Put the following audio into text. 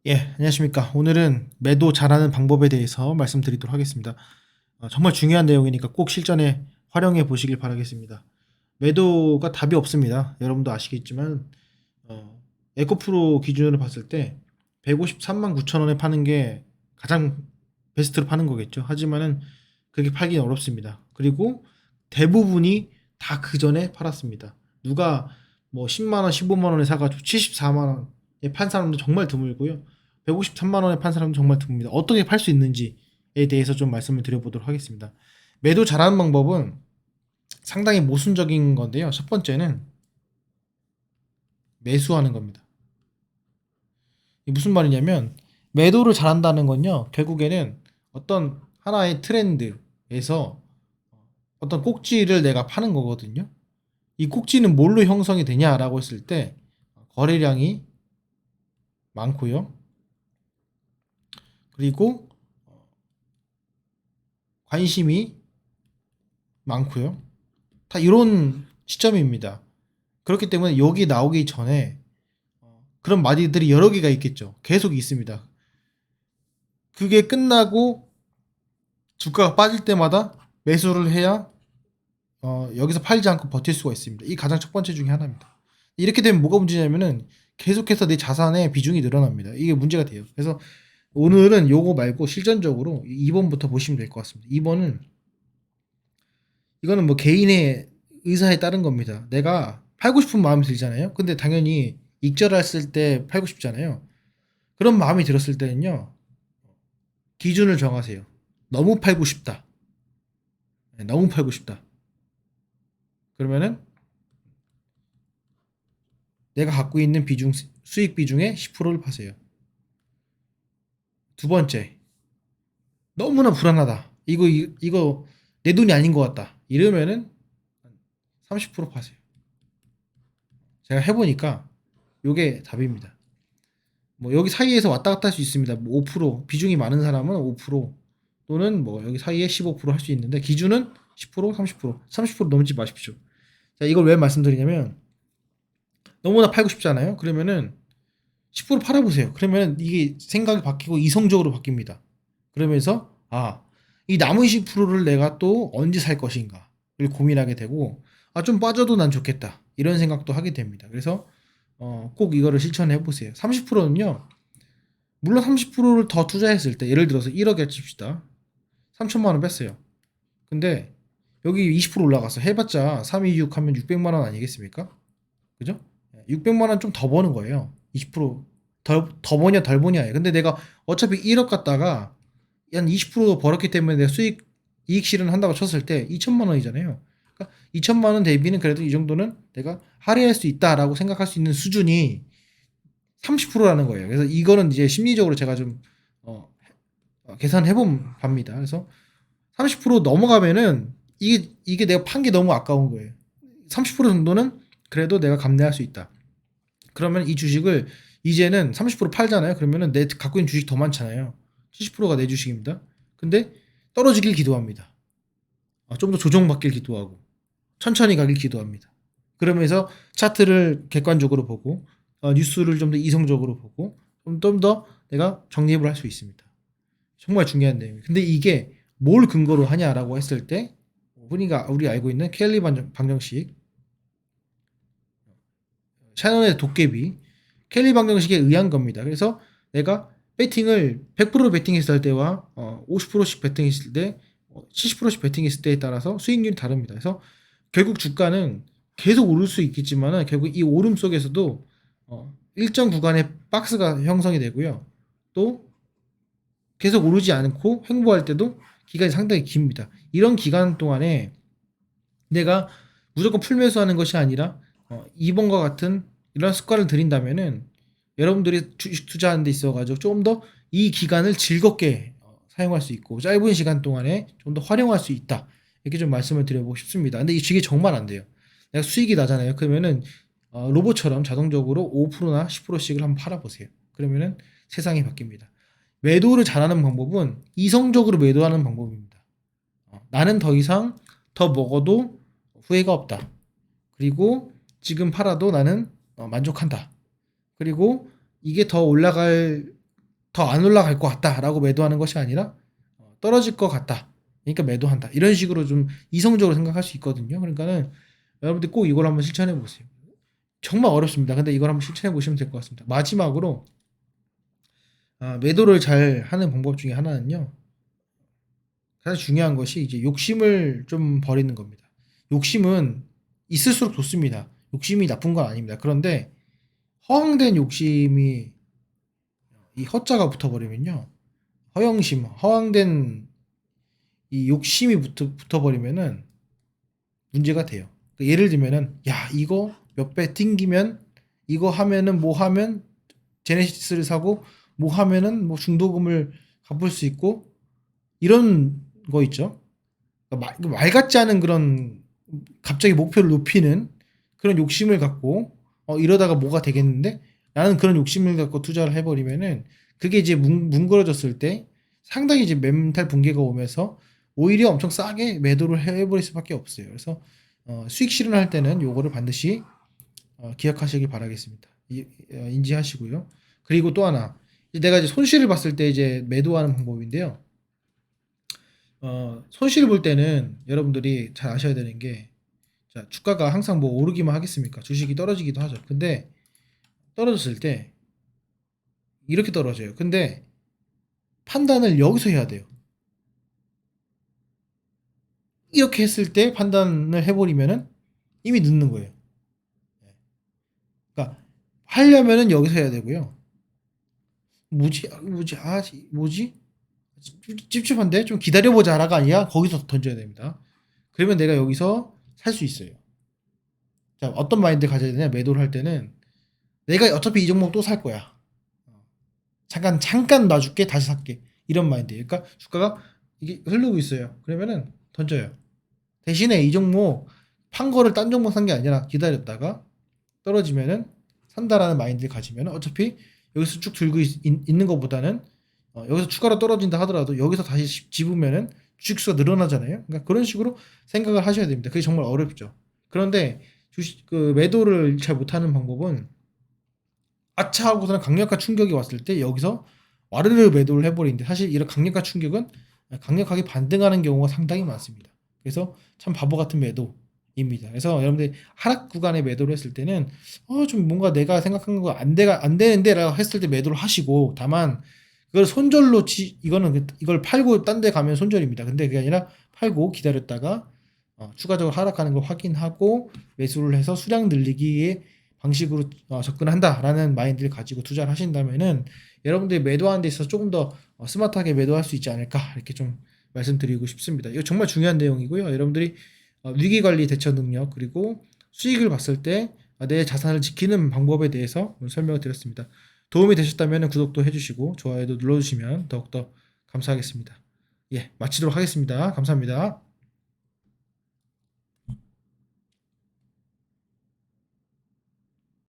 예, 안녕하십니까. 오늘은 매도 잘하는 방법에 대해서 말씀드리도록 하겠습니다. 정말 중요한 내용이니까 꼭 실전에 활용해 보시길 바라겠습니다. 매도가 답이 없습니다. 여러분도 아시겠지만 에코프로 기준으로 봤을 때 153만 9천 원에 파는 게 가장 베스트로 파는 거겠죠. 하지만은 그게 팔기는 어렵습니다. 그리고 대부분이 다 그 전에 팔았습니다. 누가 뭐 10만 원, 15만 원에 사가지고 74만 원에 판 사람도 정말 드물고요. 153만 원에 판 사람도 정말 드뭅니다. 어떻게 팔 수 있는지에 대해서 좀 말씀을 드려보도록 하겠습니다. 매도 잘하는 방법은 상당히 모순적인 건데요. 첫 번째는 매수하는 겁니다. 이게 무슨 말이냐면 매도를 잘한다는 건요. 결국에는 어떤 하나의 트렌드에서 어떤 꼭지를 내가 파는 거거든요. 이 꼭지는 뭘로 형성이 되냐라고 했을 때 거래량이 많고요. 그리고 관심이 많고요. 다 이런 시점입니다. 그렇기 때문에 여기 나오기 전에 그런 마디들이 여러 개가 있겠죠. 계속 있습니다. 그게 끝나고 주가가 빠질 때마다 매수를 해야 여기서 팔지 않고 버틸 수가 있습니다. 이 가장 첫 번째 중에 하나입니다. 이렇게 되면 뭐가 문제냐면은 계속해서 내 자산의 비중이 늘어납니다. 이게 문제가 돼요. 그래서 오늘은 요거 말고 실전적으로 2번부터 보시면 될 것 같습니다. 2번은 이거는 뭐 개인의 의사에 따른 겁니다. 내가 팔고 싶은 마음이 들잖아요. 근데 당연히 익절했을 때 팔고 싶잖아요. 그런 마음이 들었을 때는요. 기준을 정하세요. 너무 팔고 싶다. 네, 너무 팔고 싶다. 그러면은 내가 갖고 있는 비중 수익 비중의 10%를 파세요. 두 번째, 너무나 불안하다. 이거 내 돈이 아닌 것 같다. 이러면은 30% 파세요. 제가 해보니까 요게 답입니다. 뭐 여기 사이에서 왔다 갔다 할 수 있습니다. 뭐 5% 비중이 많은 사람은 5% 또는 뭐 여기 사이에 15% 할 수 있는데 기준은 10% 30% 넘지 마십시오. 자, 이걸 왜 말씀드리냐면 너무나 팔고 싶잖아요. 그러면은 10% 팔아보세요. 그러면 이게 생각이 바뀌고 이성적으로 바뀝니다. 그러면서 이 남은 10%를 내가 또 언제 살 것인가를 고민하게 되고 좀 빠져도 난 좋겠다. 이런 생각도 하게 됩니다. 그래서 꼭 이거를 실천해 보세요. 30%는요. 물론 30%를 더 투자했을 때 예를 들어서 1억에 칩시다. 3천만 원 뺐어요. 근데 여기 20% 올라가서 해봤자 3, 2, 6 하면 600만 원 아니겠습니까? 그죠? 600만 원 좀 더 버는 거예요. 20%더 버냐 덜 버냐. 근데 내가 어차피 1억 갖다가 한 20% 벌었기 때문에 내가 이익 실현한다고 쳤을 때 2천만 원이잖아요. 그러니까 2천만 원 대비는 그래도 이 정도는 내가 할애할 수 있다라고 생각할 수 있는 수준이 30%라는 거예요. 그래서 이거는 이제 심리적으로 제가 좀 어, 계산해 본 바입니다. 그래서 30% 넘어가면은 이게 내가 판 게 너무 아까운 거예요. 30% 정도는 그래도 내가 감내할 수 있다. 그러면 이 주식을 이제는 30% 팔잖아요. 그러면은 내 갖고 있는 주식 더 많잖아요. 70%가 내 주식입니다. 근데 떨어지길 기도합니다. 좀 더 조정받길 기도하고 천천히 가길 기도합니다. 그러면서 차트를 객관적으로 보고 뉴스를 좀 더 이성적으로 보고 좀 더 내가 정립을 할 수 있습니다. 정말 중요한 내용이에요. 근데 이게 뭘 근거로 하냐라고 했을 때 우리 알고 있는 켈리 방정식 샤넌의 도깨비 켈리 방정식에 의한 겁니다. 그래서 내가 배팅을 100% 배팅했을 때와 50%씩 배팅했을 때 70%씩 배팅했을 때에 따라서 수익률이 다릅니다. 그래서 결국 주가는 계속 오를 수 있겠지만 결국 이 오름 속에서도 일정 구간의 박스가 형성이 되고요. 또 계속 오르지 않고 횡보할 때도 기간이 상당히 깁니다. 이런 기간 동안에 내가 무조건 풀매수하는 것이 아니라 2번과 같은 이런 습관을 들인다면은 여러분들이 주식 투자하는 데 있어가지고 조금 더 이 기간을 즐겁게 사용할 수 있고 짧은 시간 동안에 좀 더 활용할 수 있다. 이렇게 좀 말씀을 드려보고 싶습니다. 근데 이게 정말 안 돼요. 내가 수익이 나잖아요. 그러면은 로봇처럼 자동적으로 5%나 10%씩을 한번 팔아보세요. 그러면은 세상이 바뀝니다. 매도를 잘하는 방법은 이성적으로 매도하는 방법입니다. 나는 더 이상 더 먹어도 후회가 없다. 그리고 지금 팔아도 나는 만족한다. 그리고 이게 더 올라갈 더 안 올라갈 것 같다라고 매도하는 것이 아니라 떨어질 것 같다. 그러니까 매도한다. 이런 식으로 좀 이성적으로 생각할 수 있거든요. 그러니까는 여러분들 꼭 이걸 한번 실천해 보세요. 정말 어렵습니다. 근데 이걸 한번 실천해 보시면 될 것 같습니다. 마지막으로 매도를 잘 하는 방법 중에 하나는요. 가장 중요한 것이 이제 욕심을 좀 버리는 겁니다. 욕심은 있을수록 좋습니다. 욕심이 나쁜 건 아닙니다. 그런데 허황된 욕심이 이 허자가 붙어버리면요. 허영심, 허황된 이 욕심이 붙어버리면은 문제가 돼요. 그러니까 예를 들면은 야 이거 몇 배 튕기면 이거 하면은 뭐 하면 제네시스를 사고 뭐 하면은 뭐 중도금을 갚을 수 있고 이런 거 있죠. 그러니까 말 같지 않은 그런 갑자기 목표를 높이는 그런 욕심을 갖고 이러다가 뭐가 되겠는데 나는 그런 욕심을 갖고 투자를 해버리면은 그게 이제 뭉그러졌을 때 상당히 이제 멘탈 붕괴가 오면서 오히려 엄청 싸게 매도를 해버릴 수밖에 없어요. 그래서 수익 실현할 때는 요거를 반드시 기억하시길 바라겠습니다. 인지하시고요. 그리고 또 하나 내가 이제 손실을 봤을 때 이제 매도하는 방법인데요. 손실을 볼 때는 여러분들이 잘 아셔야 되는 게 자, 주가가 항상 뭐 오르기만 하겠습니까? 주식이 떨어지기도 하죠. 근데 떨어졌을 때 이렇게 떨어져요. 근데 판단을 여기서 해야 돼요. 이렇게 했을 때 판단을 해버리면은 이미 늦는 거예요. 그러니까 하려면은 여기서 해야 되고요. 뭐지? 찝찝한데 좀 기다려보자라가 아니라 거기서 던져야 됩니다. 그러면 내가 여기서 살 수 있어요. 자, 어떤 마인드 가져야 되냐? 매도를 할 때는 내가 어차피 이 종목 또 살 거야. 잠깐 놔줄게 다시 살게 이런 마인드. 그러니까 주가가 이게 흐르고 있어요. 그러면은 던져요. 대신에 이 종목 판 거를 딴 종목 산 게 아니라 기다렸다가 떨어지면은 산다라는 마인드를 가지면 어차피 여기서 쭉 들고 있는 것보다는 여기서 추가로 떨어진다 하더라도 여기서 다시 집으면은 주식수가 늘어나잖아요. 그러니까 그런 식으로 생각을 하셔야 됩니다. 그게 정말 어렵죠. 그런데 그 매도를 잘 못하는 방법은 아차 하고서는 강력한 충격이 왔을 때 여기서 와르르 매도를 해버리는데 사실 이런 강력한 충격은 강력하게 반등하는 경우가 상당히 많습니다. 그래서 참 바보 같은 매도입니다. 그래서 여러분들이 하락 구간에 매도를 했을 때는 좀 뭔가 내가 생각한 거 안 되는데라고 했을 때 매도를 하시고 다만 그걸 손절로 이걸 팔고 딴 데 가면 손절입니다. 근데 그게 아니라 팔고 기다렸다가 추가적으로 하락하는 걸 확인하고 매수를 해서 수량 늘리기에 방식으로 접근한다라는 마인드를 가지고 투자를 하신다면은 여러분들이 매도하는 데 있어서 조금 더 스마트하게 매도할 수 있지 않을까 이렇게 좀 말씀드리고 싶습니다. 이거 정말 중요한 내용이고요. 여러분들이 위기 관리 대처 능력 그리고 수익을 봤을 때 내 자산을 지키는 방법에 대해서 설명을 드렸습니다. 도움이 되셨다면 구독도 해주시고 좋아요도 눌러주시면 더욱더 감사하겠습니다. 예, 마치도록 하겠습니다. 감사합니다.